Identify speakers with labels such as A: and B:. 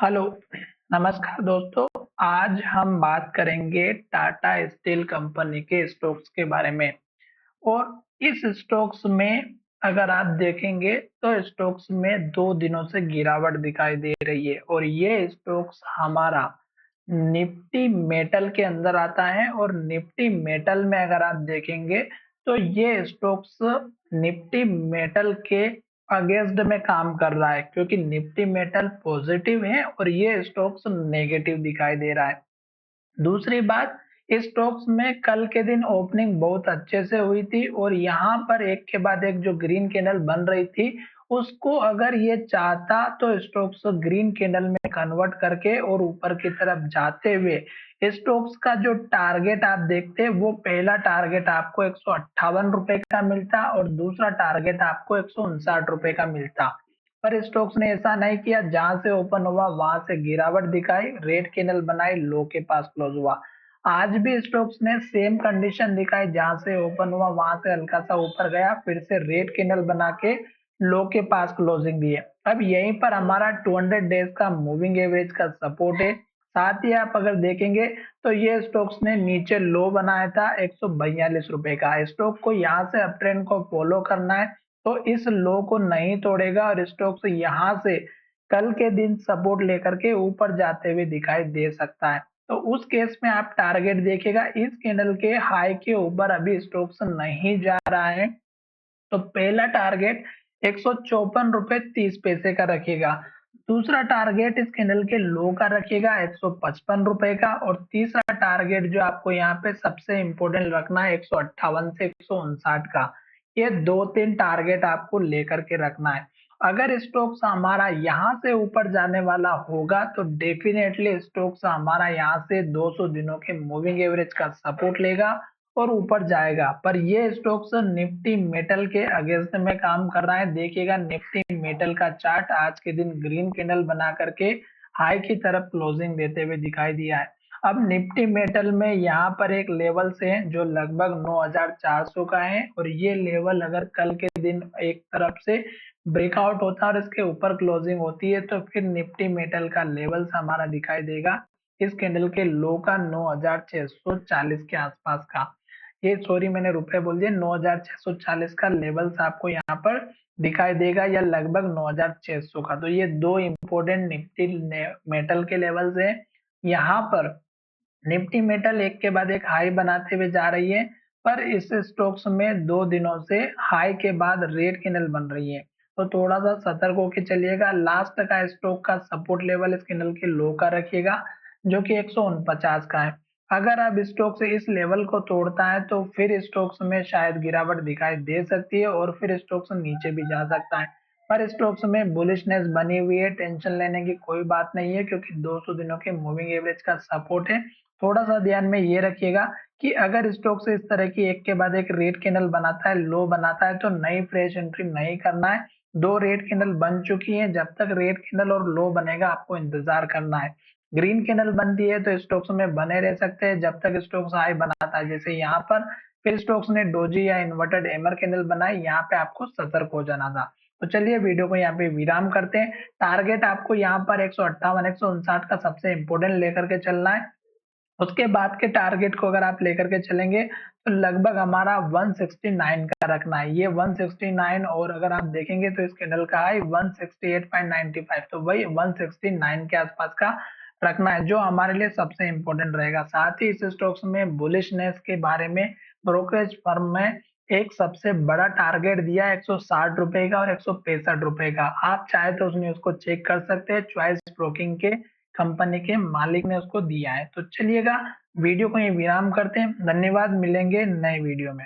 A: Hello, नमस्कार दोस्तों। आज हम बात करेंगे टाटा स्टील कंपनी के स्टॉक्स के बारे में। और इस स्टॉक्स में अगर आप देखेंगे तो स्टॉक्स में 2 दिनों से गिरावट दिखाई दे रही है और ये स्टॉक्स हमारा निफ्टी मेटल के अंदर आता है। और निफ्टी मेटल में अगर आप देखेंगे तो ये स्टॉक्स निफ्टी मेटल के अगेंस्ट में काम कर रहा है, क्योंकि निफ्टी मेटल पॉजिटिव है और ये स्टॉक्स नेगेटिव दिखाई दे रहा है। दूसरी बात, इस स्टॉक्स में कल के दिन ओपनिंग बहुत अच्छे से हुई थी और यहाँ पर एक के बाद एक जो ग्रीन कैंडल बन रही थी, उसको अगर ये चाहता तो स्टॉक्स ग्रीन कैंडल में कन्वर्ट करके और ऊपर की तरफ जाते हुए स्टॉक्स का जो टारगेट आप देखते हैं, वो पहला टारगेट आपको 158 रुपए का मिलता और दूसरा टारगेट आपको 159 रुपए का मिलता। पर स्टॉक्स ने ऐसा नहीं किया, जहां से ओपन हुआ वहां से गिरावट दिखाई, रेड कैंडल बनाई, लो के पास क्लोज हुआ। आज भी स्टॉक्स ने सेम कंडीशन दिखाई, जहां से ओपन हुआ वहां से हल्का सा ऊपर गया, फिर से रेड कैंडल बना के लो के पास क्लोजिंग दी है। अब यहीं पर हमारा 200 डेज का मूविंग एवरेज का सपोर्ट है। साथ ही आप अगर देखेंगे तो ये स्टॉक्स ने नीचे लो बनाया था 142 रुपए का। स्टॉक को यहाँ से अप ट्रेंड को फॉलो करना है तो इस लो को नहीं तोड़ेगा और स्टॉक्स यहाँ से कल के दिन सपोर्ट लेकर के ऊपर जाते हुए दिखाई दे सकता है। तो उस केस में आप टारगेट देखिएगा, इस कैंडल के हाई के ऊपर अभी स्टॉक्स नहीं जा रहा है, तो पहला टारगेट 154 रुपए 30 पैसे का रखिएगा। दूसरा टारगेट इस कैंडल के लो का रखिएगा 155 रुपए का। और तीसरा टारगेट जो आपको यहाँ पे सबसे इंपॉर्टेंट रखना है 158 से 159 का। ये 2-3 टारगेट आपको लेकर के रखना है। अगर स्टॉक्स हमारा यहाँ से ऊपर जाने वाला होगा तो डेफिनेटली स्टॉक्स हमारा यहाँ से 200 दिनों के मूविंग एवरेज का सपोर्ट लेगा और ऊपर जाएगा। पर ये स्टॉक्स निफ्टी मेटल के अगेंस्ट में काम कर रहा है। देखिएगा निफ्टी मेटल का चार्ट आज के दिन ग्रीन कैंडल बना करके हाई की तरफ क्लोजिंग देते हुए दिखाई दिया है। अब निफ्टी मेटल में यहाँ पर एक लेवल से है जो लगभग 9400 का है, और ये लेवल अगर कल के दिन एक तरफ से ब्रेकआउट होता है और इसके ऊपर क्लोजिंग होती है तो फिर निफ्टी मेटल का लेवल हमारा दिखाई देगा इस कैंडल के लो का 9640 के आसपास का। ये सॉरी मैंने रुपए बोल दिया, 9640 का लेवल्स आपको यहाँ पर दिखाई देगा या लगभग 9600 का। तो ये दो इंपॉर्टेंट निफ्टी मेटल के लेवल्स है। यहाँ पर निफ्टी मेटल एक के बाद एक हाई बनाते हुए जा रही है, पर इस स्टॉक्स में 2 दिनों से हाई के बाद रेड कैंडल बन रही है, तो थोड़ा सा सतर्क होकर चलिएगा। लास्ट का स्टॉक का सपोर्ट लेवल इस कैंडल के लो का रखिएगा जो कि 149 का है। अगर अब स्टॉक से इस लेवल को तोड़ता है तो फिर स्टॉक्स में शायद गिरावट दिखाई दे सकती है और फिर स्टॉक्स नीचे भी जा सकता है। पर स्टॉक्स में बुलिशनेस बनी हुई है, टेंशन लेने की कोई बात नहीं है, क्योंकि 200 दिनों के मूविंग एवरेज का सपोर्ट है। थोड़ा सा ध्यान में ये रखिएगा कि अगर स्टॉक से इस तरह की एक के बाद एक रेड कैंडल बनाता है, लो बनाता है, तो नई फ्रेश एंट्री नहीं करना है। 2 रेड कैंडल बन चुकी है, जब तक रेड कैंडल और लो बनेगा आपको इंतजार करना है। ग्रीन कैंडल बनती है तो स्टॉक्स में बने रह सकते हैं जब तक स्टॉक्स हाई बनाता है, जैसे यहाँ पर। फिर स्टॉक्स ने डोजी या इन्वर्टेड एमर कैंडल बनाई, यहाँ पे आपको सतर्क हो जाना था। तो चलिए वीडियो को यहाँ पे विराम करते हैं। टारगेट आपको यहाँ पर 158 159 का सबसे इंपोर्टेंट लेकर के चलना है। उसके बाद के टारगेट को अगर आप लेकर के चलेंगे तो लगभग हमारा 169 का रखना है। ये 169, और अगर आप देखेंगे तो इस कैंडल का हाई 168.95, तो वही 169 के आसपास का रखना है जो हमारे लिए सबसे इंपॉर्टेंट रहेगा। साथ ही इस स्टॉक्स में बुलिशनेस के बारे में ब्रोकरेज फर्म में एक सबसे बड़ा टारगेट दिया है 160 रुपए का और 165 रुपए का। आप चाहे तो उस न्यूज को चेक कर सकते हैं, चॉइस ब्रोकिंग के कंपनी के मालिक ने उसको दिया है। तो चलिएगा वीडियो को ये विराम करते हैं। धन्यवाद, मिलेंगे नए वीडियो में।